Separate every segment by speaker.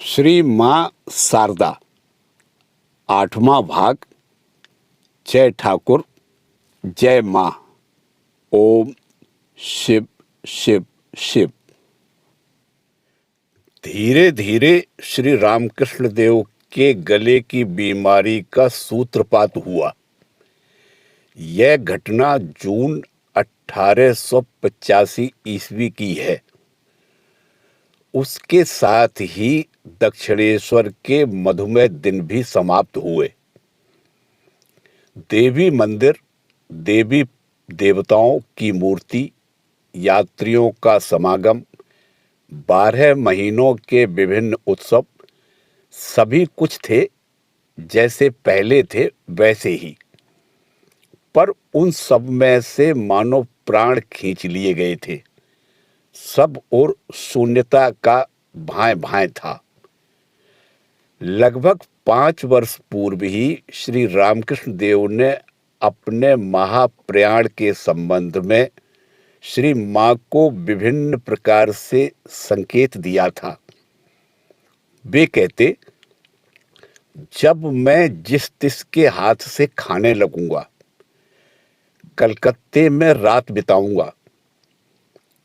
Speaker 1: श्री माँ शारदा, आठवां भाग। जय ठाकुर, जय माँ। ओम शिव शिव शिव। धीरे धीरे श्री रामकृष्ण देव के गले की बीमारी का सूत्रपात हुआ। यह घटना जून 1885 ईस्वी की है। उसके साथ ही दक्षिणेश्वर के मधुमेह दिन भी समाप्त हुए। देवी मंदिर, देवी देवताओं की मूर्ति, यात्रियों का समागम, 12 महीनों के विभिन्न उत्सव, सभी कुछ थे जैसे पहले थे वैसे ही। पर उन सब में से मानो प्राण खींच लिए गए थे। सब और शून्यता का भाए भाए था। लगभग 5 वर्ष पूर्व ही श्री रामकृष्ण देव ने अपने महाप्रयाण के संबंध में श्री माँ को विभिन्न प्रकार से संकेत दिया था। वे कहते, जब मैं जिस तिस के हाथ से खाने लगूंगा, कलकत्ते में रात बिताऊंगा,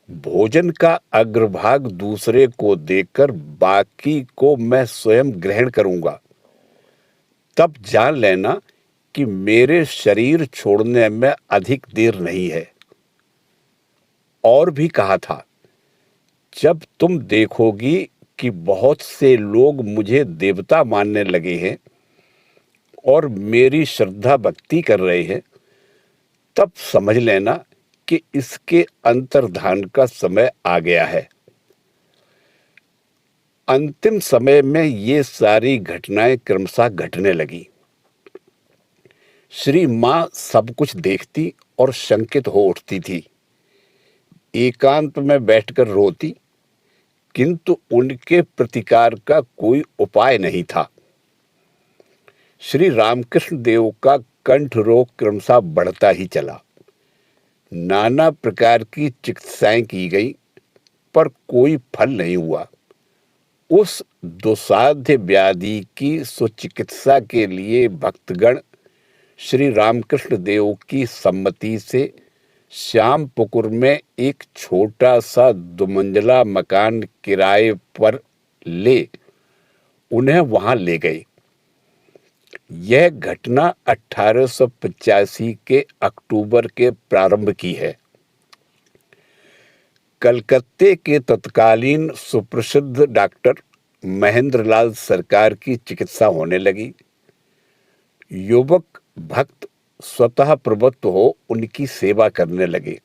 Speaker 1: भोजन का अग्रभाग दूसरे को देकर बाकी को मैं स्वयं ग्रहण करूंगा, तब जान लेना कि मेरे शरीर छोड़ने में अधिक देर नहीं है। और भी कहा था, जब तुम देखोगी कि बहुत से लोग मुझे देवता मानने लगे हैं और मेरी श्रद्धा भक्ति कर रहे हैं, तब समझ लेना कि इसके अंतर्धान का समय आ गया है। अंतिम समय में ये सारी घटनाएं क्रमशः घटने लगी। श्री माँ सब कुछ देखती और शंकित हो उठती थी। एकांत में बैठकर रोती, किंतु उनके प्रतिकार का कोई उपाय नहीं था। श्री रामकृष्ण देव का कंठ रोग क्रमशः बढ़ता ही चला। नाना प्रकार की चिकित्साएं की गई, पर कोई फल नहीं हुआ। उस दुस्साध्य व्याधि की सुचिकित्सा के लिए भक्तगण श्री रामकृष्ण देव की सम्मति से श्यामपुकुर में एक छोटा सा 2 मंजिला मकान किराए पर ले उन्हें वहां ले गए। यह घटना 1885 के अक्टूबर के प्रारंभ की है। कलकत्ते के तत्कालीन सुप्रसिद्ध डॉक्टर महेंद्रलाल सरकार की चिकित्सा होने लगी। युवक भक्त स्वतः प्रवृत्त हो उनकी सेवा करने लगे,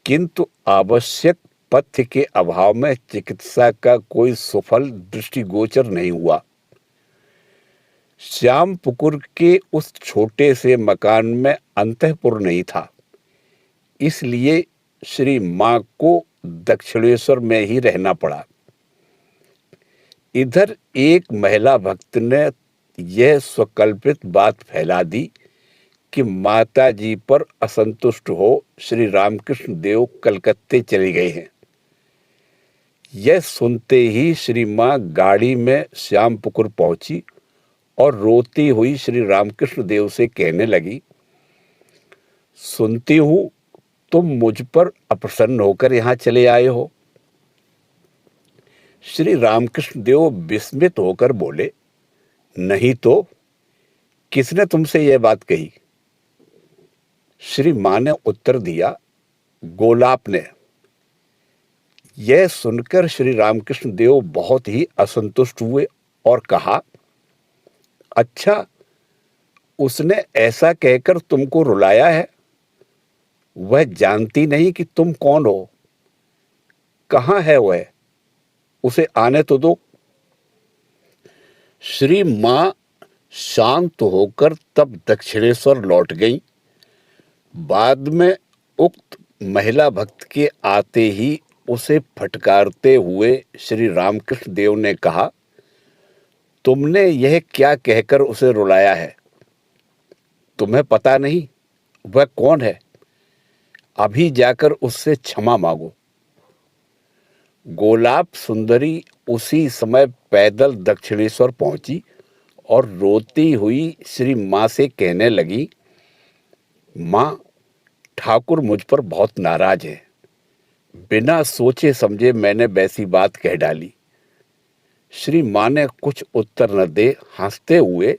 Speaker 1: किंतु आवश्यक पथ्य के अभाव में चिकित्सा का कोई सफल दृष्टिगोचर नहीं हुआ। श्यामपुकुर के उस छोटे से मकान में अंतःपुर नहीं था, इसलिए श्री माँ को दक्षिणेश्वर में ही रहना पड़ा। इधर एक महिला भक्त ने यह स्वकल्पित बात फैला दी कि माता जी पर असंतुष्ट हो श्री रामकृष्ण देव कलकत्ते चले गए हैं। यह सुनते ही श्री माँ गाड़ी में श्यामपुकुर पहुंची और रोती हुई श्री रामकृष्ण देव से कहने लगी, सुनती हूं तुम मुझ पर अप्रसन्न होकर यहां चले आए हो। श्री रामकृष्ण देव विस्मित होकर बोले, नहीं तो, किसने तुमसे यह बात कही? श्री मां ने उत्तर दिया, गोलाप ने। यह सुनकर श्री रामकृष्ण देव बहुत ही असंतुष्ट हुए और कहा, अच्छा, उसने ऐसा कहकर तुमको रुलाया है? वह जानती नहीं कि तुम कौन हो। कहाँ है वह? उसे आने तो दो। श्री मां शांत होकर तब दक्षिणेश्वर लौट गई। बाद में उक्त महिला भक्त के आते ही उसे फटकारते हुए श्री रामकृष्ण देव ने कहा, तुमने यह क्या कहकर उसे रुलाया है? तुम्हें पता नहीं वह कौन है? अभी जाकर उससे क्षमा मांगो। गोलाप सुंदरी उसी समय पैदल दक्षिणेश्वर पहुंची और रोती हुई श्री माँ से कहने लगी, माँ, ठाकुर मुझ पर बहुत नाराज है। बिना सोचे समझे मैंने वैसी बात कह डाली। श्री माँ ने कुछ उत्तर न दे हंसते हुए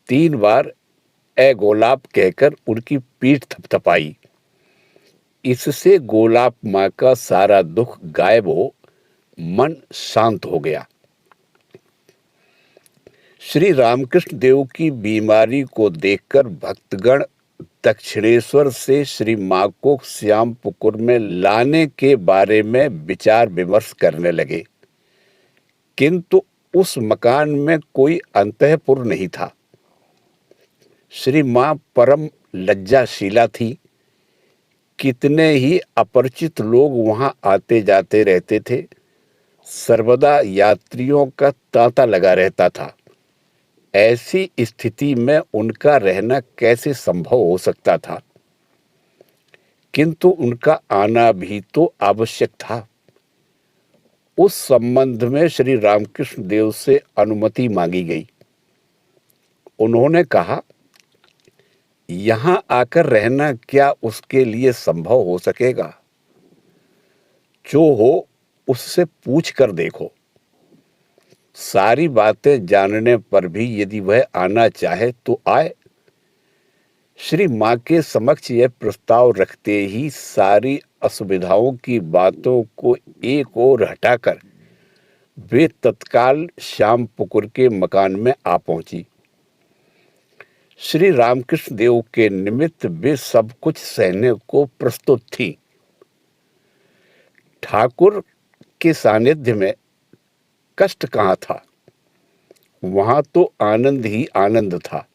Speaker 1: 3 बार ए गोलाप कहकर उनकी पीठ थपथपाई। इससे गोलाप माँ का सारा दुख गायब हो मन शांत हो गया। श्री रामकृष्ण देव की बीमारी को देखकर भक्तगण दक्षिणेश्वर से श्री माँ को श्यामपुकुर में लाने के बारे में विचार विमर्श करने लगे, किंतु उस मकान में कोई अंतःपुर नहीं था। श्री माँ परम लज्जाशीला थी। कितने ही अपरिचित लोग वहां आते जाते रहते थे। सर्वदा यात्रियों का तांता लगा रहता था। ऐसी स्थिति में उनका रहना कैसे संभव हो सकता था? किंतु उनका आना भी तो आवश्यक था। उस संबंध में श्री रामकृष्ण देव से अनुमति मांगी गई। उन्होंने कहा, यहां आकर रहना क्या उसके लिए संभव हो सकेगा? जो हो उससे पूछ कर देखो। सारी बातें जानने पर भी यदि वह आना चाहे तो आए। श्री माँ के समक्ष यह प्रस्ताव रखते ही सारी असुविधाओं की बातों को एक ओर हटाकर वे तत्काल श्यामपुकुर के मकान में आ पहुंची। श्री रामकृष्ण देव के निमित्त वे सब कुछ सहने को प्रस्तुत थी। ठाकुर के सानिध्य में कष्ट कहाँ था? वहां तो आनंद ही आनंद था।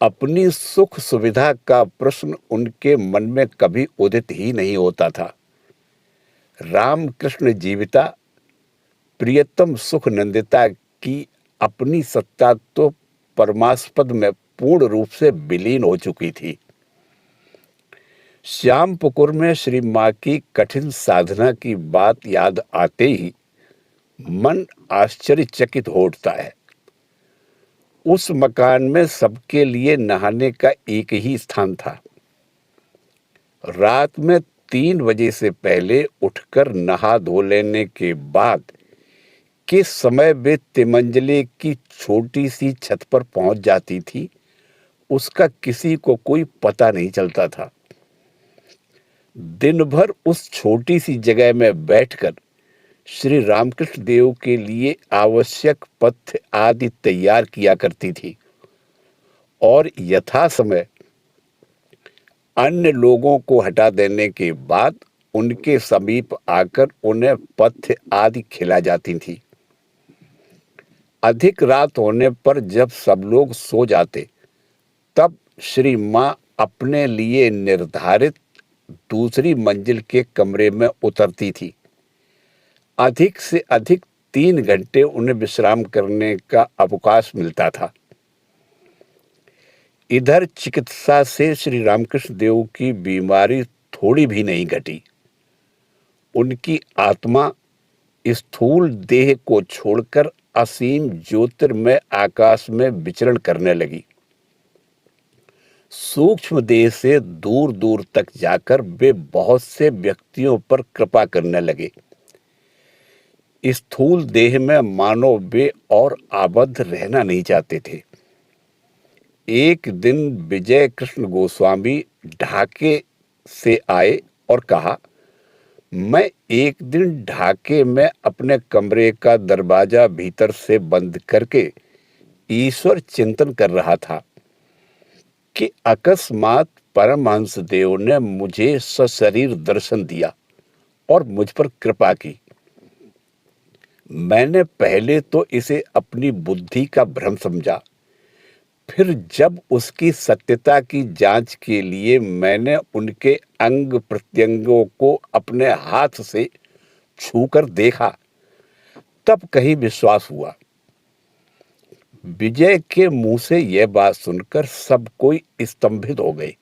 Speaker 1: अपनी सुख सुविधा का प्रश्न उनके मन में कभी उदित ही नहीं होता था। रामकृष्ण जीविता प्रियतम सुख नंदिता की अपनी सत्ता तो परमास्पद में पूर्ण रूप से विलीन हो चुकी थी। श्यामपुकुर में श्री माँ की कठिन साधना की बात याद आते ही मन आश्चर्यचकित हो उठता है। उस मकान में सबके लिए नहाने का एक ही स्थान था। रात में 3 बजे से पहले उठकर नहा धो लेने के बाद किस समय वे तिमंजले की छोटी सी छत पर पहुंच जाती थी, उसका किसी को कोई पता नहीं चलता था। दिन भर उस छोटी सी जगह में बैठकर श्री रामकृष्ण देव के लिए आवश्यक पथ्य आदि तैयार किया करती थी और यथा समय अन्य लोगों को हटा देने के बाद उनके समीप आकर उन्हें पथ्य आदि खिला जाती थी। अधिक रात होने पर जब सब लोग सो जाते, तब श्री माँ अपने लिए निर्धारित दूसरी मंजिल के कमरे में उतरती थी। अधिक से अधिक 3 घंटे उन्हें विश्राम करने का अवकाश मिलता था। इधर चिकित्सा से श्री रामकृष्ण देव की बीमारी थोड़ी भी नहीं घटी। उनकी आत्मा स्थूल देह को छोड़कर असीम ज्योतिर्मय आकाश में विचरण करने लगी। सूक्ष्म देह से दूर दूर तक जाकर वे बहुत से व्यक्तियों पर कृपा करने लगे। स्थूल देह में मानो वे और आबद्ध रहना नहीं चाहते थे। एक दिन विजय कृष्ण गोस्वामी ढाके से आए और कहा, मैं एक दिन ढाके में अपने कमरे का दरवाजा भीतर से बंद करके ईश्वर चिंतन कर रहा था कि अकस्मात परमहंस देव ने मुझे सशरीर दर्शन दिया और मुझ पर कृपा की। मैंने पहले तो इसे अपनी बुद्धि का भ्रम समझा, फिर जब उसकी सत्यता की जांच के लिए मैंने उनके अंग प्रत्यंगों को अपने हाथ से छूकर देखा, तब कहीं विश्वास हुआ। विजय के मुंह से यह बात सुनकर सब कोई स्तंभित हो गए,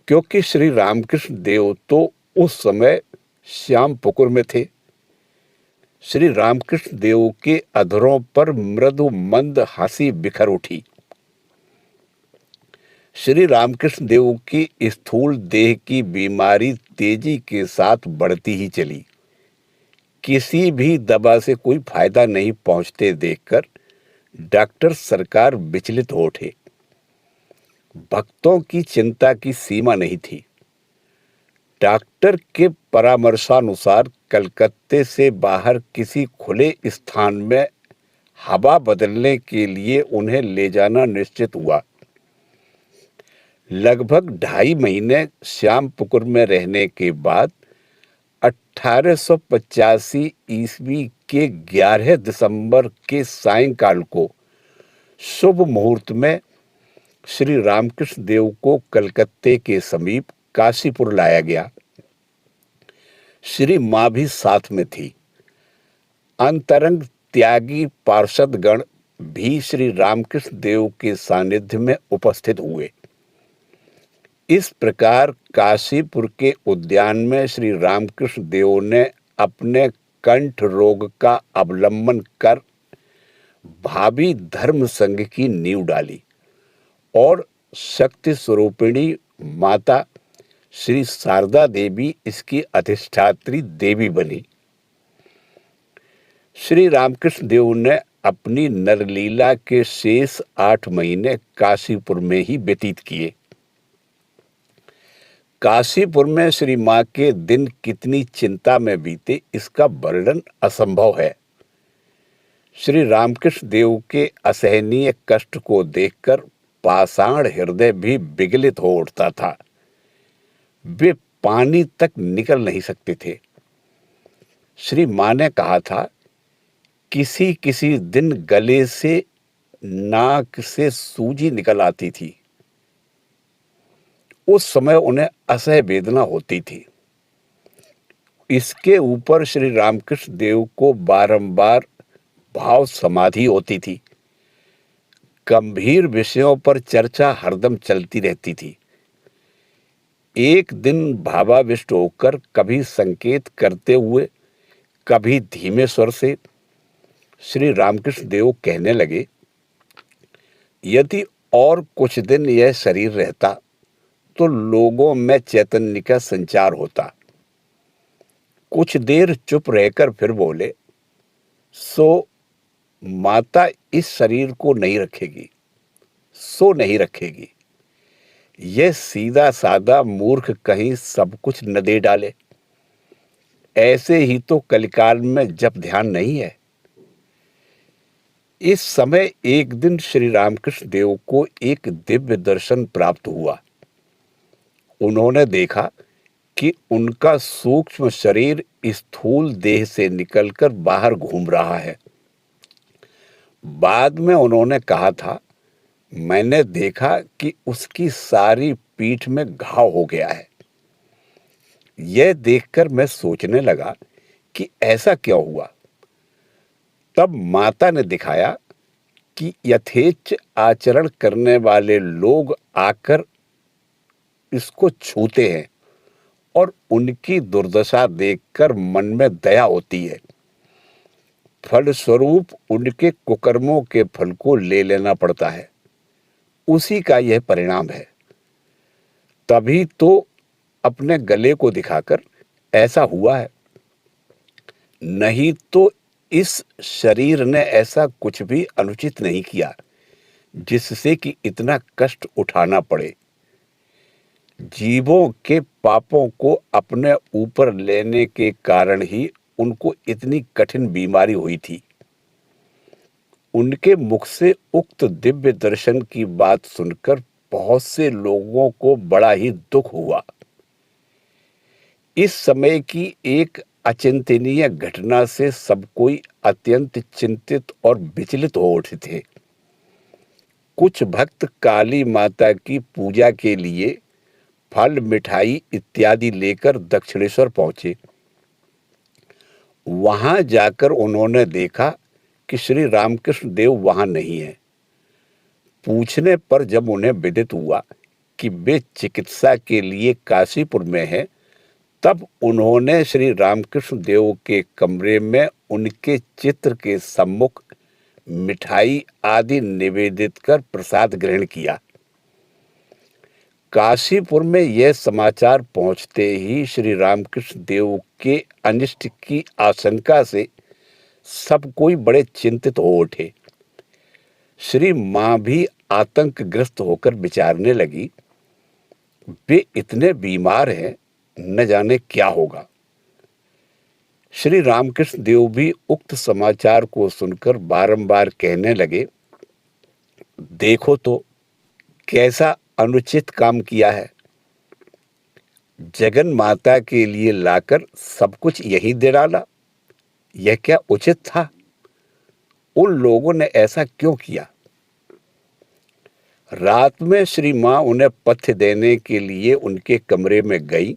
Speaker 1: क्योंकि श्री रामकृष्ण देव तो उस समय श्यामपुकुर में थे। श्री रामकृष्ण देव के अधरों पर मृदु मंद हंसी बिखर उठी। श्री रामकृष्ण देव की स्थूल देह की बीमारी तेजी के साथ बढ़ती ही चली। किसी भी दवा से कोई फायदा नहीं पहुंचते देखकर डॉक्टर सरकार विचलित हो उठे। भक्तों की चिंता की सीमा नहीं थी। डॉक्टर के परामर्शानुसार कलकत्ते से बाहर किसी खुले स्थान में हवा बदलने के लिए उन्हें ले जाना निश्चित हुआ। लगभग 2.5 महीने श्यामपुकुर में रहने के बाद 1885 ईस्वी के 11 दिसंबर के सायंकाल को शुभ मुहूर्त में श्री रामकृष्ण देव को कलकत्ते के समीप काशीपुर लाया गया। श्री मां भी साथ में थी। अंतरंग त्यागी पार्षदगण भी श्री रामकृष्ण देव के सानिध्य में उपस्थित हुए। इस प्रकार काशीपुर के उद्यान में श्री रामकृष्ण देव ने अपने कंठ रोग का अवलंबन कर भावी धर्म संघ की नींव डाली और शक्ति स्वरूपिणी माता श्री शारदा देवी इसकी अधिष्ठात्री देवी बनी। श्री रामकृष्ण देव ने अपनी नरलीला के शेष 8 महीने काशीपुर में ही व्यतीत किए। काशीपुर में श्री मां के दिन कितनी चिंता में बीते इसका वर्णन असंभव है। श्री रामकृष्ण देव के असहनीय कष्ट को देखकर पाषाण हृदय भी विगलित हो उठता था। वे पानी तक निकल नहीं सकते थे। श्री मां ने कहा था, किसी किसी दिन गले से नाक से सूजी निकल आती थी। उस समय उन्हें असह्य वेदना होती थी। इसके ऊपर श्री रामकृष्ण देव को बारंबार भाव समाधि होती थी। गंभीर विषयों पर चर्चा हरदम चलती रहती थी। एक दिन भावाविष्ट होकर कभी संकेत करते हुए, कभी धीमे स्वर से श्री रामकृष्ण देव कहने लगे, यदि और कुछ दिन यह शरीर रहता तो लोगों में चैतन्य का संचार होता। कुछ देर चुप रहकर फिर बोले, सो माता इस शरीर को नहीं रखेगी, सो नहीं रखेगी। यह सीधा साधा मूर्ख कहीं सब कुछ न दे डाले। ऐसे ही तो कलिकाल में जप ध्यान नहीं है। इस समय एक दिन श्री रामकृष्ण देव को एक दिव्य दर्शन प्राप्त हुआ। उन्होंने देखा कि उनका सूक्ष्म शरीर स्थूल देह से निकलकर बाहर घूम रहा है। बाद में उन्होंने कहा था, मैंने देखा कि उसकी सारी पीठ में घाव हो गया है। यह देखकर मैं सोचने लगा कि ऐसा क्यों हुआ। तब माता ने दिखाया कि यथेच्छ आचरण करने वाले लोग आकर इसको छूते हैं और उनकी दुर्दशा देखकर मन में दया होती है। फलस्वरूप उनके कुकर्मों के फल को ले लेना पड़ता है। उसी का यह परिणाम है। तभी तो अपने गले को दिखाकर ऐसा हुआ है। नहीं तो इस शरीर ने ऐसा कुछ भी अनुचित नहीं किया जिससे कि इतना कष्ट उठाना पड़े। जीवों के पापों को अपने ऊपर लेने के कारण ही उनको इतनी कठिन बीमारी हुई थी। उनके मुख से उक्त दिव्य दर्शन की बात सुनकर बहुत से लोगों को बड़ा ही दुख हुआ। इस समय की एक अचिंतनीय घटना से सब कोई अत्यंत चिंतित और विचलित हो उठे थे। कुछ भक्त काली माता की पूजा के लिए फल, मिठाई इत्यादि लेकर दक्षिणेश्वर पहुंचे। वहां जाकर उन्होंने देखा कि श्री रामकृष्ण देव वहां नहीं है। पूछने पर जब उन्हें विदित हुआ कि वे चिकित्सा के लिए काशीपुर में हैं, तब उन्होंने श्री रामकृष्ण देव के कमरे में उनके चित्र के सम्मुख मिठाई आदि निवेदित कर प्रसाद ग्रहण किया। काशीपुर में यह समाचार पहुंचते ही श्री रामकृष्ण देव के अनिष्ट की आशंका से सब कोई बड़े चिंतित हो उठे। श्री मां भी आतंकग्रस्त होकर विचारने लगी, वे इतने बीमार हैं, न जाने क्या होगा। श्री रामकृष्ण देव भी उक्त समाचार को सुनकर बारंबार कहने लगे, देखो तो कैसा अनुचित काम किया है। जगन माता के लिए लाकर सब कुछ यहीं दे डाला, यह क्या उचित था? उन लोगों ने ऐसा क्यों किया? रात में श्री मां उन्हें पथ्य देने के लिए उनके कमरे में गई।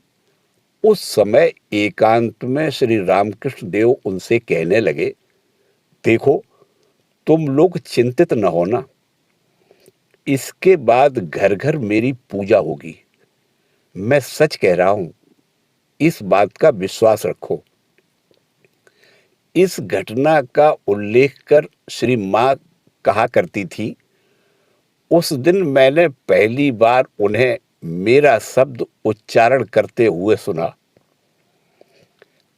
Speaker 1: उस समय एकांत में श्री रामकृष्ण देव उनसे कहने लगे, देखो तुम लोग चिंतित न होना, इसके बाद घर घर मेरी पूजा होगी। मैं सच कह रहा हूं, इस बात का विश्वास रखो। इस घटना का उल्लेख कर श्री मां कहा करती थी, उस दिन मैंने पहली बार उन्हें मेरा शब्द उच्चारण करते हुए सुना।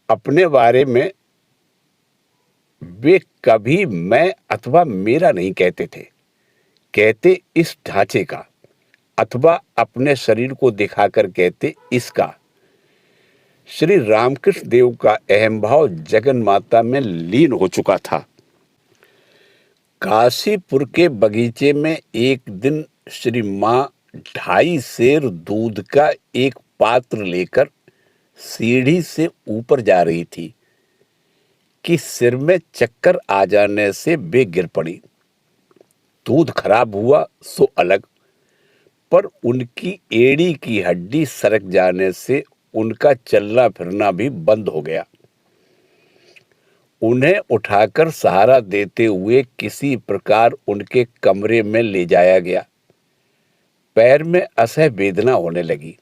Speaker 1: अपने बारे में वे कभी मैं अथवा मेरा नहीं कहते थे, कहते इस ढांचे का, अथवा अपने शरीर को दिखाकर कहते इसका। श्री रामकृष्ण देव का अहम भाव जगन माता में लीन हो चुका था। काशीपुर के बगीचे में एक दिन श्री मां 2.5 सेर दूध का एक पात्र लेकर सीढ़ी से ऊपर जा रही थी कि सिर में चक्कर आ जाने से वे गिर पड़ी। दूध खराब हुआ सो अलग, पर उनकी एड़ी की हड्डी सरक जाने से उनका चलना फिरना भी बंद हो गया। उन्हें उठाकर सहारा देते हुए किसी प्रकार उनके कमरे में ले जाया गया। पैर में असह्य वेदना होने लगी।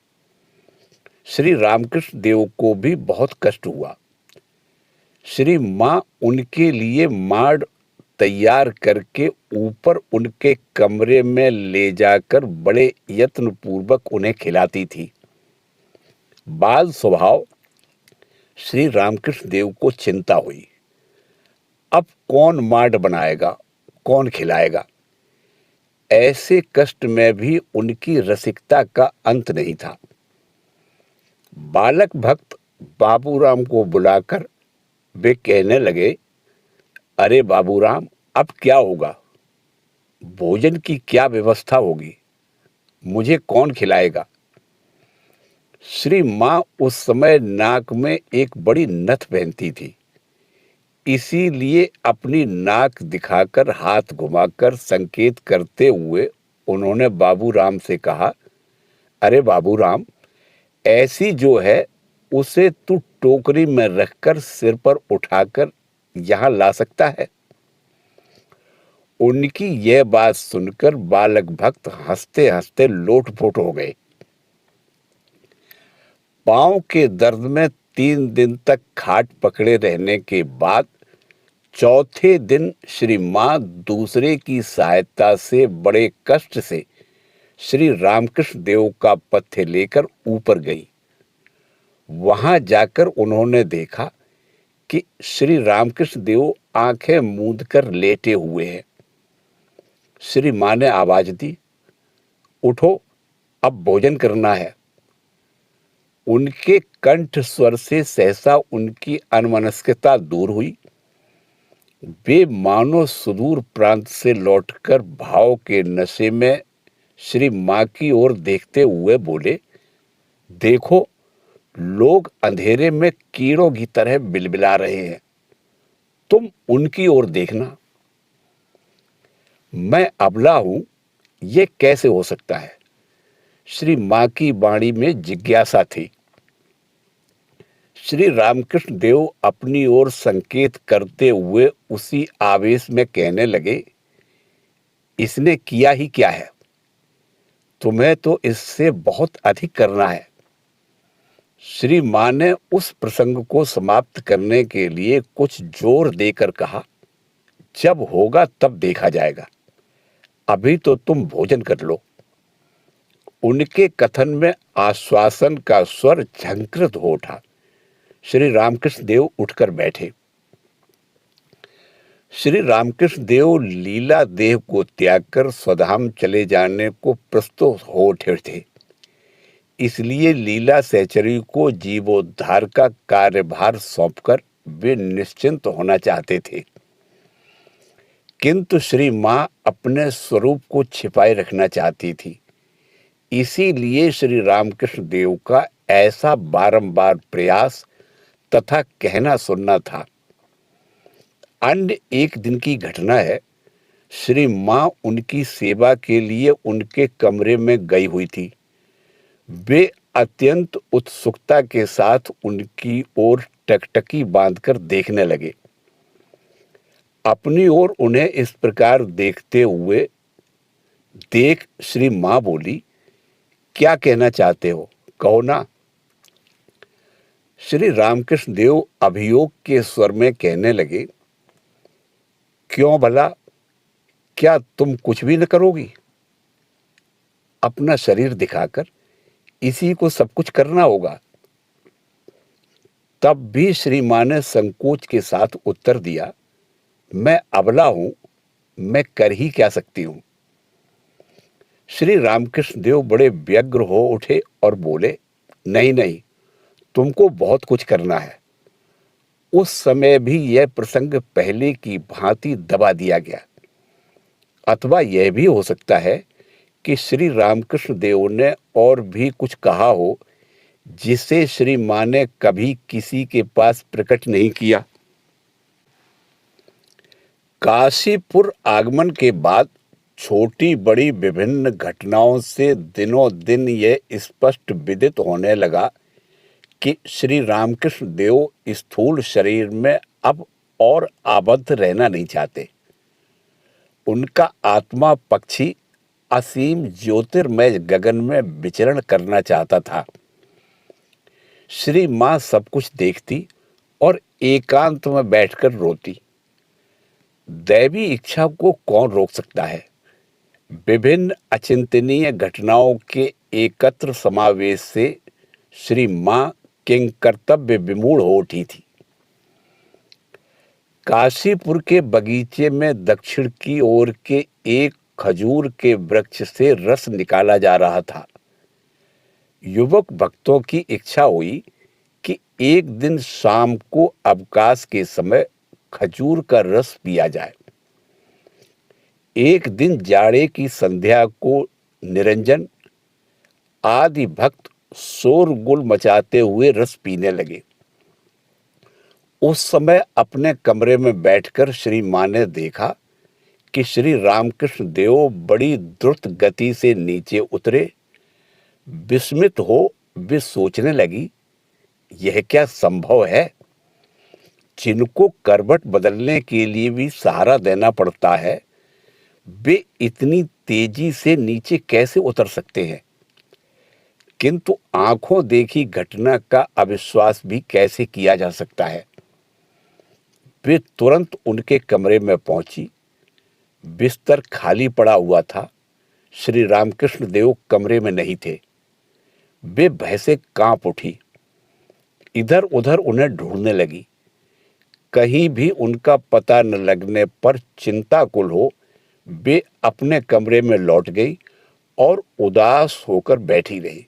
Speaker 1: श्री रामकृष्ण देव को भी बहुत कष्ट हुआ। श्री मां उनके लिए माड़ तैयार करके ऊपर उनके कमरे में ले जाकर बड़े यत्न पूर्वक उन्हें खिलाती थी। बाल स्वभाव श्री रामकृष्ण देव को चिंता हुई, अब कौन माड़ बनाएगा, कौन खिलाएगा। ऐसे कष्ट में भी उनकी रसिकता का अंत नहीं था। बालक भक्त बाबूराम को बुलाकर वे कहने लगे, अरे बाबूराम, अब क्या होगा? भोजन की क्या व्यवस्था होगी? मुझे कौन खिलाएगा? श्री मां उस समय नाक में एक बड़ी नथ पहनती थी, इसीलिए अपनी नाक दिखाकर हाथ घुमाकर संकेत करते हुए उन्होंने बाबूराम से कहा, अरे बाबूराम, ऐसी जो है उसे तू टोकरी में रखकर सिर पर उठाकर यहां ला सकता है? उनकी यह बात सुनकर बालक भक्त हंसते हंसते लोटपोट हो गए। पांव के दर्द में 3 दिन तक खाट पकड़े रहने के बाद चौथे दिन श्री मां दूसरे की सहायता से बड़े कष्ट से श्री रामकृष्ण देव का पथ्य लेकर ऊपर गई। वहां जाकर उन्होंने देखा कि श्री रामकृष्ण देव आंखें मूंदकर लेटे हुए हैं। श्री मां ने आवाज दी, उठो, अब भोजन करना है। उनके कंठ स्वर से सहसा उनकी अनमनस्कता दूर हुई। वे मानो सुदूर प्रांत से लौटकर भाव के नशे में श्री मां की ओर देखते हुए बोले, देखो, लोग अंधेरे में कीड़ों की तरह बिलबिला रहे हैं, तुम उनकी ओर देखना। मैं अबला हूं, ये कैसे हो सकता है? श्री मां की वाणी में जिज्ञासा थी। श्री रामकृष्ण देव अपनी ओर संकेत करते हुए उसी आवेश में कहने लगे, इसने किया ही क्या है? तुम्हें तो इससे बहुत अधिक करना है। श्री माँ ने उस प्रसंग को समाप्त करने के लिए कुछ जोर देकर कहा, जब होगा तब देखा जाएगा, अभी तो तुम भोजन कर लो। उनके कथन में आश्वासन का स्वर झंकृत हो उठा। श्री रामकृष्ण देव उठकर बैठे। श्री रामकृष्ण देव लीला देह को त्याग कर स्वधाम चले जाने को प्रस्तुत हो उठे थे। इसलिए लीला सहचरी को जीवोद्धार का कार्यभार सौंपकर वे निश्चिंत होना चाहते थे, किंतु श्री माँ अपने स्वरूप को छिपाए रखना चाहती थी। इसीलिए श्री रामकृष्ण देव का ऐसा बारंबार प्रयास तथा कहना सुनना था। अन्य एक दिन की घटना है। श्री माँ उनकी सेवा के लिए उनके कमरे में गई हुई थी। वे अत्यंत उत्सुकता के साथ उनकी ओर टकटकी बांधकर देखने लगे। अपनी ओर उन्हें इस प्रकार देखते हुए देख श्री माँ बोली, क्या कहना चाहते हो, कहो ना। श्री रामकृष्ण देव अभियोग के स्वर में कहने लगे, क्यों भला, क्या तुम कुछ भी न करोगी? अपना शरीर दिखाकर इसी को सब कुछ करना होगा। तब भी श्री माँ ने संकोच के साथ उत्तर दिया, मैं अबला हूं, मैं कर ही क्या सकती हूं। श्री रामकृष्ण देव बड़े व्यग्र हो उठे और बोले, नहीं नहीं, तुमको बहुत कुछ करना है। उस समय भी यह प्रसंग पहले की भांति दबा दिया गया। अथवा यह भी हो सकता है कि श्री रामकृष्ण देव ने और भी कुछ कहा हो जिसे श्री माँ ने कभी किसी के पास प्रकट नहीं किया। काशीपुर आगमन के बाद छोटी बड़ी विभिन्न घटनाओं से दिनों दिन यह स्पष्ट विदित होने लगा कि श्री रामकृष्ण देव स्थूल शरीर में अब और आबद्ध रहना नहीं चाहते। उनका आत्मा पक्षी असीम ज्योतिर्मय गगन में विचरण करना चाहता था। श्री माँ सब कुछ देखती और एकांत में बैठकर रोती। दैवी इच्छा को कौन रोक सकता है? विभिन्न अचिंतनीय घटनाओं के एकत्र समावेश से श्री माँ किंग कर्तव्य विमूढ़ हो उठी थी। काशीपुर के बगीचे में दक्षिण की ओर के एक खजूर के वृक्ष से रस निकाला जा रहा था। युवक भक्तों की इच्छा हुई कि एक दिन शाम को अवकाश के समय खजूर का रस पिया जाए। एक दिन जाड़े की संध्या को निरंजन आदि भक्त शोरगुल मचाते हुए रस पीने लगे। उस समय अपने कमरे में बैठकर श्री माँ ने देखा कि श्री रामकृष्ण देव बड़ी द्रुत गति से नीचे उतरे। विस्मित हो वे सोचने लगी, यह क्या संभव है? जिनको करवट बदलने के लिए भी सहारा देना पड़ता है, वे इतनी तेजी से नीचे कैसे उतर सकते हैं? किंतु आंखों देखी घटना का अविश्वास भी कैसे किया जा सकता है? वे तुरंत उनके कमरे में पहुंची। बिस्तर खाली पड़ा हुआ था। श्री रामकृष्ण देव कमरे में नहीं थे। वे भय से कांप उठी। इधर उधर उन्हें ढूंढने लगी। कहीं भी उनका पता न लगने पर चिंताकुल हो वे अपने कमरे में लौट गई और उदास होकर बैठी रही।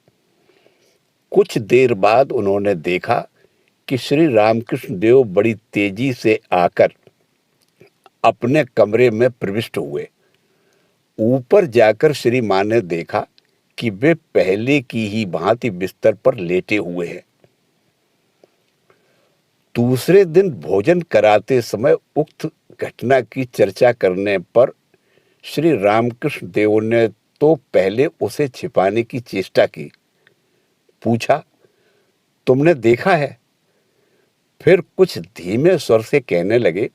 Speaker 1: कुछ देर बाद उन्होंने देखा कि श्री रामकृष्ण देव बड़ी तेजी से आकर अपने कमरे में प्रविष्ट हुए। ऊपर जाकर श्री माँ ने देखा कि वे पहले की ही भांति बिस्तर पर लेटे हुए हैं। दूसरे दिन भोजन कराते समय उक्त घटना की चर्चा करने पर श्री रामकृष्ण देव ने तो पहले उसे छिपाने की चेष्टा की। पूछा, तुमने देखा है? फिर कुछ धीमे स्वर से कहने लगे,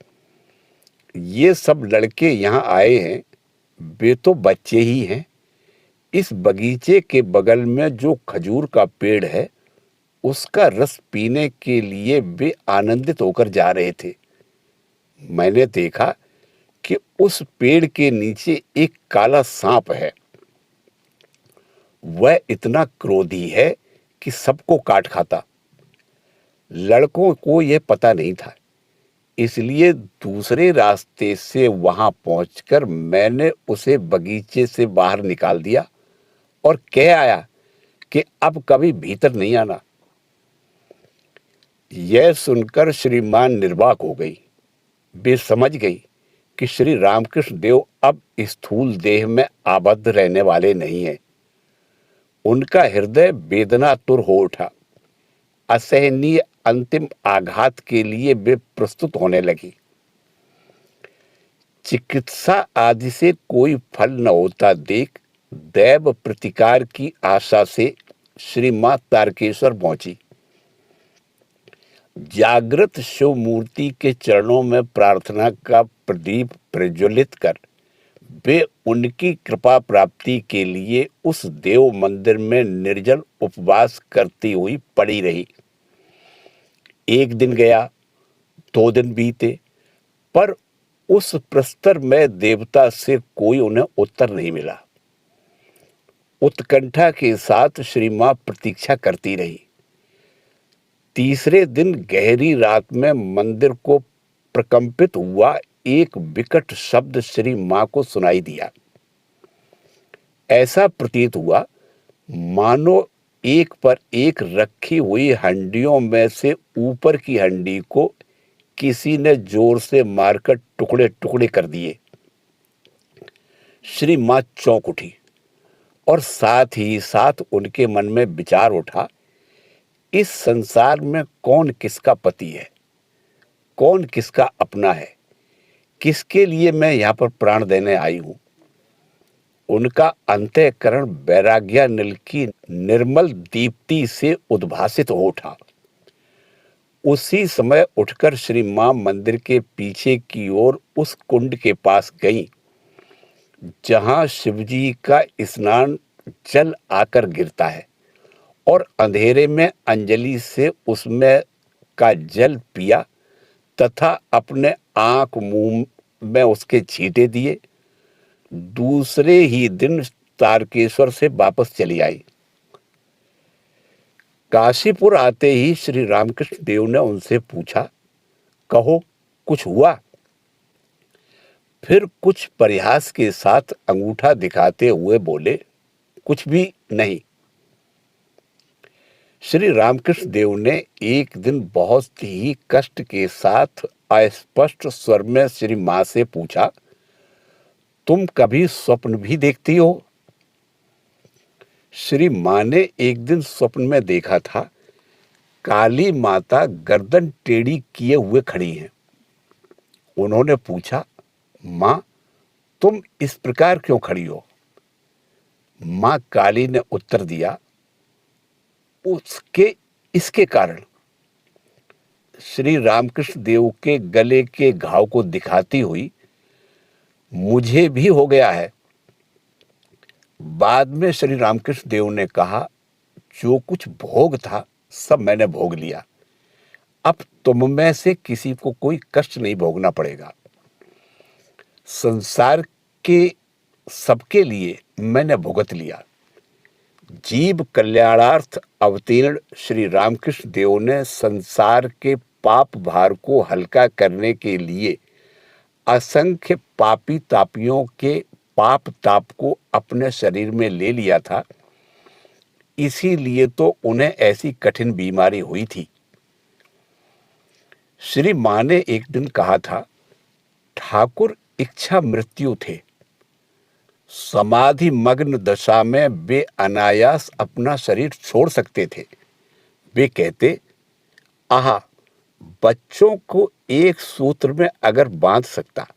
Speaker 1: ये सब लड़के यहाँ आए हैं, वे तो बच्चे ही हैं। इस बगीचे के बगल में जो खजूर का पेड़ है उसका रस पीने के लिए वे आनंदित होकर जा रहे थे। मैंने देखा कि उस पेड़ के नीचे एक काला सांप है। वह इतना क्रोधी है कि सबको काट खाता। लड़कों को यह पता नहीं था, इसलिए दूसरे रास्ते से वहां पहुंचकर मैंने उसे बगीचे से बाहर निकाल दिया और कह आया कि अब कभी भीतर नहीं आना। यह सुनकर श्रीमान निर्वाक हो गई। वे समझ गई कि श्री रामकृष्ण देव अब स्थूल देह में आबद्ध रहने वाले नहीं हैं। उनका हृदय वेदनातुर हो उठा। असहनीय अंतिम आघात के लिए वे प्रस्तुत होने लगी। चिकित्सा आदि से कोई फल न होता देख दैव प्रतिकार की आशा से श्री मां तारकेश्वर पहुंची। जागृत शिव मूर्ति के चरणों में प्रार्थना का प्रदीप प्रज्वलित कर वे उनकी कृपा प्राप्ति के लिए उस देव मंदिर में निर्जल उपवास करती हुई पड़ी रही। एक दिन गया, 2 दिन बीते, पर उस प्रस्तर में देवता से कोई उन्हें उत्तर नहीं मिला। उत्कंठा के साथ श्री मां प्रतीक्षा करती रही। तीसरे दिन गहरी रात में मंदिर को प्रकंपित हुआ एक विकट शब्द श्री मां को सुनाई दिया। ऐसा प्रतीत हुआ मानो एक पर एक रखी हुई हंडियों में से ऊपर की हंडी को किसी ने जोर से मारकर टुकड़े टुकड़े कर दिए। श्री मां चौंक उठी और साथ ही साथ उनके मन में विचार उठा, इस संसार में कौन किसका पति है, कौन किसका अपना है, किसके लिए मैं यहाँ पर प्राण देने आई हूं। उनका अंतःकरण वैराग्यानल की निर्मल दीप्ति से उद्भासित हो उठा। उसी समय उठकर श्री मां मंदिर के पीछे की ओर उस कुंड के पास गईं, जहां शिवजी का स्नान जल आकर गिरता है, और अंधेरे में अंजलि से उसमें का जल पिया तथा अपने आंख मुंह में उसके छींटे दिए। दूसरे ही दिन तारकेश्वर से वापस चली आई। काशीपुर आते ही श्री रामकृष्ण देव ने उनसे पूछा, कहो कुछ हुआ? फिर कुछ परिहास के साथ अंगूठा दिखाते हुए बोले, कुछ भी नहीं। श्री रामकृष्ण देव ने एक दिन बहुत ही कष्ट के साथ अस्पष्ट स्वर में श्री मां से पूछा, तुम कभी स्वप्न भी देखती हो? श्री मां ने एक दिन स्वप्न में देखा था, काली माता गर्दन टेढ़ी किए हुए खड़ी हैं। उन्होंने पूछा, मां तुम इस प्रकार क्यों खड़ी हो? मां काली ने उत्तर दिया, उसके इसके कारण। श्री रामकृष्ण देव के गले के घाव को दिखाती हुई, मुझे भी हो गया है। बाद में श्री रामकृष्ण देव ने कहा, जो कुछ भोग था सब मैंने भोग लिया। अब तुम में से किसी को कोई कष्ट नहीं भोगना पड़ेगा। संसार के सबके लिए मैंने भुगत लिया। जीव कल्याणार्थ अवतीर्ण श्री रामकृष्ण देव ने संसार के पाप भार को हल्का करने के लिए असंख्य पापी तापियों के पाप ताप को अपने शरीर में ले लिया था। इसीलिए तो उन्हें ऐसी कठिन बीमारी हुई थी। श्री मां ने एक दिन कहा था, ठाकुर इच्छा मृत्यु थे। समाधि मग्न दशा में वे अनायास अपना शरीर छोड़ सकते थे। वे कहते, आहा, बच्चों को एक सूत्र में अगर बांध सकता।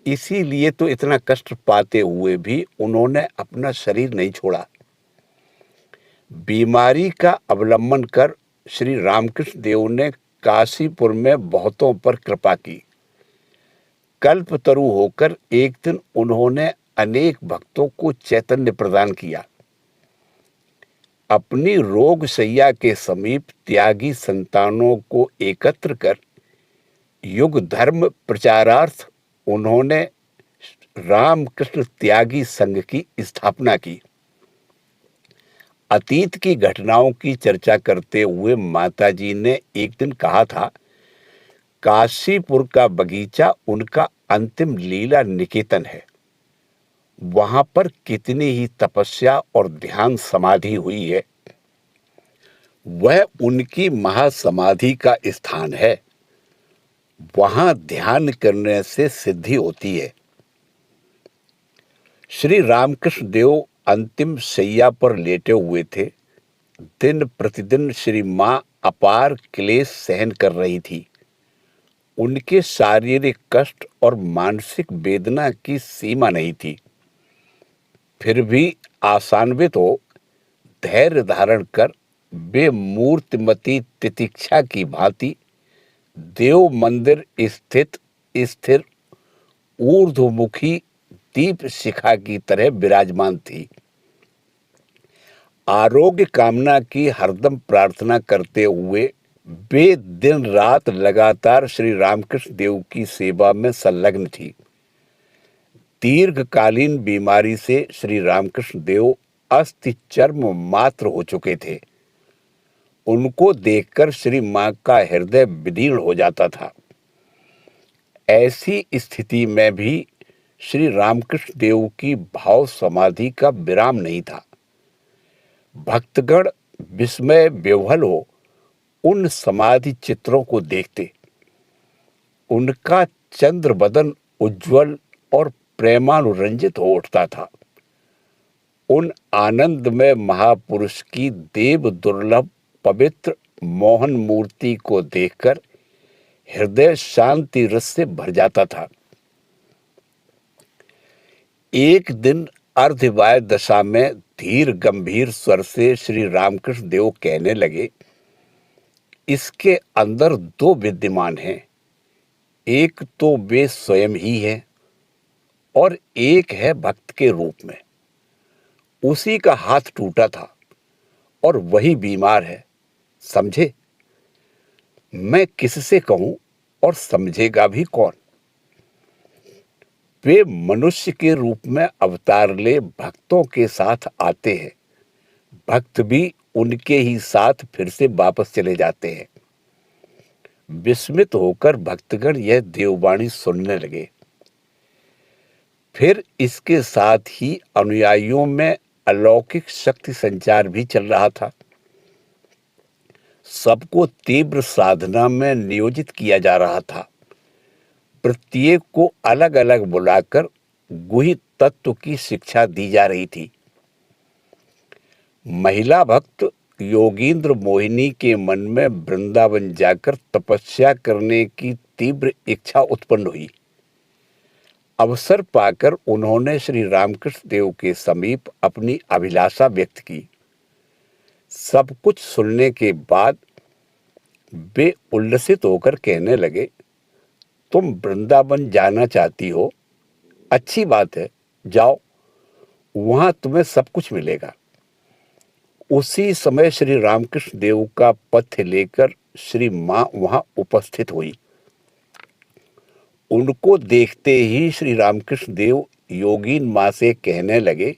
Speaker 1: इसीलिए तो इतना कष्ट पाते हुए भी उन्होंने अपना शरीर नहीं छोड़ा। बीमारी का अवलंबन कर श्री रामकृष्ण देव ने काशीपुर में बहुतों पर कृपा की। कल्पतरु होकर एक दिन उन्होंने अनेक भक्तों को चैतन्य प्रदान किया। अपनी रोग शैया के समीप त्यागी संतानों को एकत्र कर युग धर्म प्रचारार्थ उन्होंने रामकृष्ण त्यागी संघ की स्थापना की। अतीत की घटनाओं की चर्चा करते हुए माताजी ने एक दिन कहा था, काशीपुर का बगीचा उनका अंतिम लीला निकेतन है। वहां पर कितनी ही तपस्या और ध्यान समाधि हुई है। वह उनकी महासमाधि का स्थान है। वहां ध्यान करने से सिद्धि होती है। श्री रामकृष्ण देव अंतिम शैया पर लेटे हुए थे। दिन प्रतिदिन श्री मां अपार क्लेश सहन कर रही थी। उनके शारीरिक कष्ट और मानसिक वेदना की सीमा नहीं थी। फिर भी आशान्वित हो धैर्य धारण कर वे मूर्तिमती तितिक्षा की भांति देव मंदिर स्थित स्थिर ऊर्ध्वमुखी दीप शिखा की तरह विराजमान थी। आरोग्य कामना की हरदम प्रार्थना करते हुए वे दिन रात लगातार श्री रामकृष्ण देव की सेवा में संलग्न थी। दीर्घकालीन बीमारी से श्री रामकृष्ण देव अस्थि चर्म मात्र हो चुके थे। उनको देखकर श्री मां का हृदय विदीर्ण हो जाता था। ऐसी स्थिति में भी श्री रामकृष्ण देव की भाव समाधि का विराम नहीं था। भक्तगण विस्मय विह्वल हो उन समाधि चित्रों को देखते। उनका चंद्र बदन उज्जवल और प्रेमानुरंजित हो उठता था। उन आनंदमय महापुरुष की देव दुर्लभ पवित्र मोहन मूर्ति को देखकर हृदय शांति रस से भर जाता था। एक दिन अर्धवाय दशा में धीर गंभीर स्वर से श्री रामकृष्ण देव कहने लगे, इसके अंदर दो विद्यमान हैं। एक तो वे स्वयं ही है और एक है भक्त के रूप में। उसी का हाथ टूटा था और वही बीमार है, समझे? मैं किससे कहूं और समझेगा भी कौन? वे मनुष्य के रूप में अवतार ले भक्तों के साथ आते हैं। भक्त भी उनके ही साथ फिर से वापस चले जाते हैं। विस्मित होकर भक्तगण यह देववाणी सुनने लगे। फिर इसके साथ ही अनुयायियों में अलौकिक शक्ति संचार भी चल रहा था। सबको तीव्र साधना में नियोजित किया जा रहा था। प्रत्येक को अलग अलग बुलाकर गुही तत्व की शिक्षा दी जा रही थी। महिला भक्त योगींद्र मोहिनी के मन में वृंदावन जाकर तपस्या करने की तीव्र इच्छा उत्पन्न हुई। अवसर पाकर उन्होंने श्री रामकृष्ण देव के समीप अपनी अभिलाषा व्यक्त की। सब कुछ सुनने के बाद वे उल्लसित होकर कहने लगे, तुम वृंदावन जाना चाहती हो, अच्छी बात है, जाओ, वहां तुम्हें सब कुछ मिलेगा। उसी समय श्री रामकृष्ण देव का पथ्य लेकर श्री मां वहां उपस्थित हुई। उनको देखते ही श्री रामकृष्ण देव योगीन मां से कहने लगे,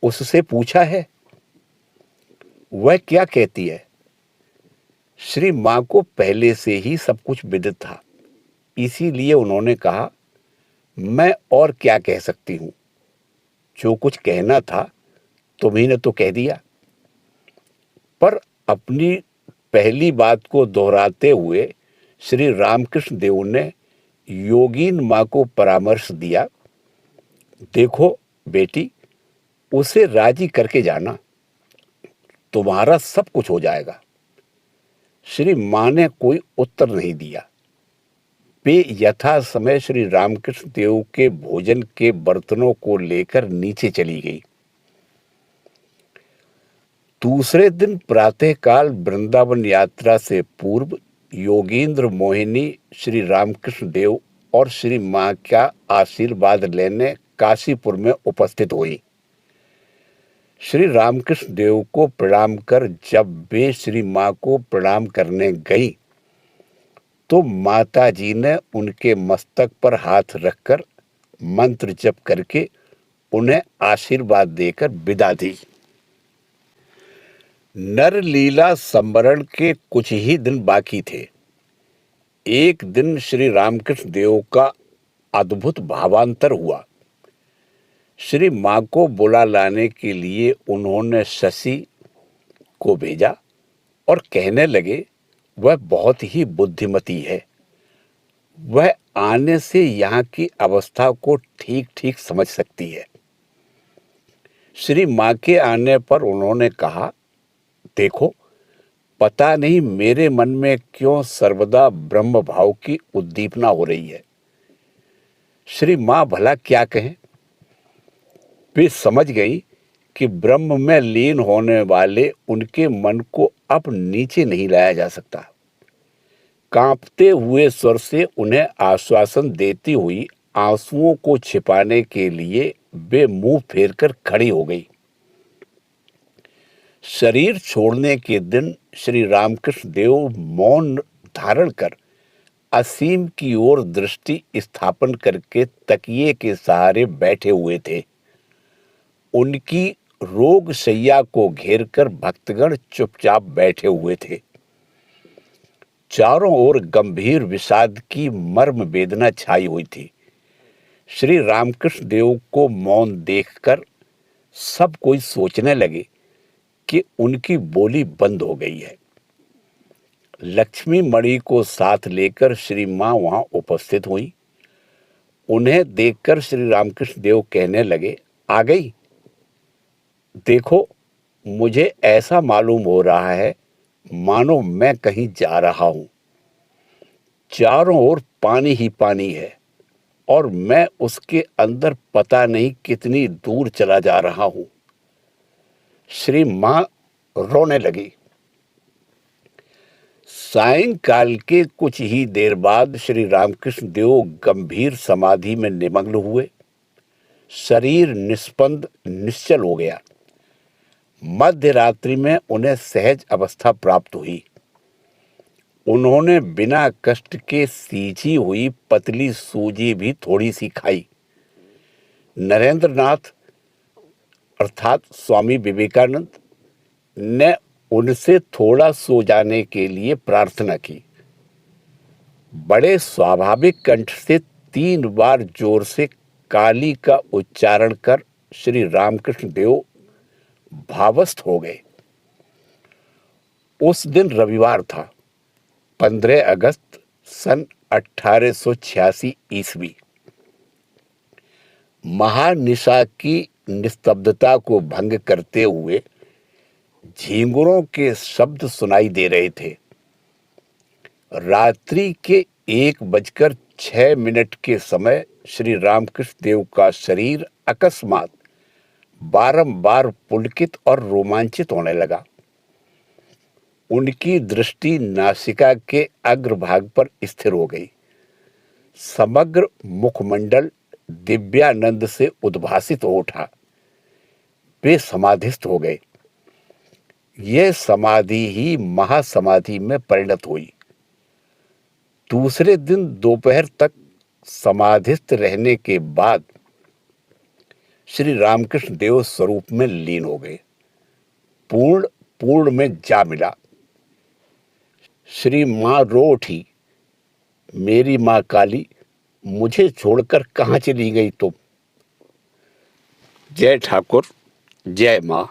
Speaker 1: उससे पूछा है, वह क्या कहती है? श्री मां को पहले से ही सब कुछ विदित था, इसीलिए उन्होंने कहा, मैं और क्या कह सकती हूं? जो कुछ कहना था तुम्ही ने तो कह दिया। पर अपनी पहली बात को दोहराते हुए श्री रामकृष्ण देव ने योगीन मां को परामर्श दिया, देखो बेटी, उसे राजी करके जाना, तुम्हारा सब कुछ हो जाएगा। श्री मां ने कोई उत्तर नहीं दिया। वे यथा समय श्री रामकृष्ण देव के भोजन के बर्तनों को लेकर नीचे चली गई। दूसरे दिन प्रातःकाल वृंदावन यात्रा से पूर्व योगींद्र मोहिनी श्री रामकृष्ण देव और श्री मां का आशीर्वाद लेने काशीपुर में उपस्थित हुई। श्री रामकृष्ण देव को प्रणाम कर जब वे श्री माँ को प्रणाम करने गई तो माता जी ने उनके मस्तक पर हाथ रखकर मंत्र जप करके उन्हें आशीर्वाद देकर विदा दी। नरलीला संवरण के कुछ ही दिन बाकी थे। एक दिन श्री रामकृष्ण देव का अद्भुत भावांतर हुआ। श्री माँ को बुला लाने के लिए उन्होंने शशि को भेजा और कहने लगे, वह बहुत ही बुद्धिमती है, वह आने से यहाँ की अवस्था को ठीक ठीक समझ सकती है। श्री माँ के आने पर उन्होंने कहा, देखो, पता नहीं मेरे मन में क्यों सर्वदा ब्रह्म भाव की उद्दीपना हो रही है। श्री माँ भला क्या कहें। वे समझ गई कि ब्रह्म में लीन होने वाले उनके मन को अब नीचे नहीं लाया जा सकता। कांपते हुए स्वर से उन्हें आश्वासन देती हुई आंसुओं को छिपाने के लिए वे मुंह फेरकर खड़ी हो गई। शरीर छोड़ने के दिन श्री रामकृष्ण देव मौन धारण कर असीम की ओर दृष्टि स्थापन करके तकिए के सहारे बैठे हुए थे। उनकी रोग शैया को घेरकर भक्तगण चुपचाप बैठे हुए थे। चारों ओर गंभीर विषाद की मर्म वेदना छाई हुई थी। श्री रामकृष्ण देव को मौन देखकर सब कोई सोचने लगे कि उनकी बोली बंद हो गई है। लक्ष्मी मणि को साथ लेकर श्री माँ वहां उपस्थित हुई। उन्हें देखकर श्री रामकृष्ण देव कहने लगे, आ गई? देखो, मुझे ऐसा मालूम हो रहा है मानो मैं कहीं जा रहा हूं। चारों ओर पानी ही पानी है और मैं उसके अंदर पता नहीं कितनी दूर चला जा रहा हूं। श्री माँ रोने लगी। सायंकाल के कुछ ही देर बाद श्री रामकृष्ण देव गंभीर समाधि में निमग्न हुए। शरीर निस्पंद निश्चल हो गया। मध्य रात्रि में उन्हें सहज अवस्था प्राप्त हुई। उन्होंने बिना कष्ट के सींची हुई पतली सूजी भी थोड़ी सी खाई। नरेंद्रनाथ अर्थात स्वामी विवेकानंद ने उनसे थोड़ा सो जाने के लिए प्रार्थना की। बड़े स्वाभाविक कंठ से 3 बार जोर से काली का उच्चारण कर श्री रामकृष्ण देव भावस्थ हो गए। उस दिन रविवार था, 15 अगस्त सन 1886 ईस्वी। महानिशा की निस्तब्धता को भंग करते हुए झींगुरों के शब्द सुनाई दे रहे थे। रात्रि के 1:06 के समय श्री रामकृष्ण देव का शरीर अकस्मात बारंबार पुलकित और रोमांचित होने लगा। उनकी दृष्टि नासिका के अग्रभाग पर स्थिर हो गई। समग्र मुखमंडल दिव्यानंद से उद्भासित हो उठा। वे समाधिस्थ हो गए। यह समाधि ही महासमाधि में परिणत हुई। दूसरे दिन दोपहर तक समाधिस्थ रहने के बाद श्री रामकृष्ण देव स्वरूप में लीन हो गए। पूर्ण में जा मिला। श्री माँ रो उठी, मेरी माँ काली, मुझे छोड़कर कहाँ चली गई तुम? जय ठाकुर, जय माँ।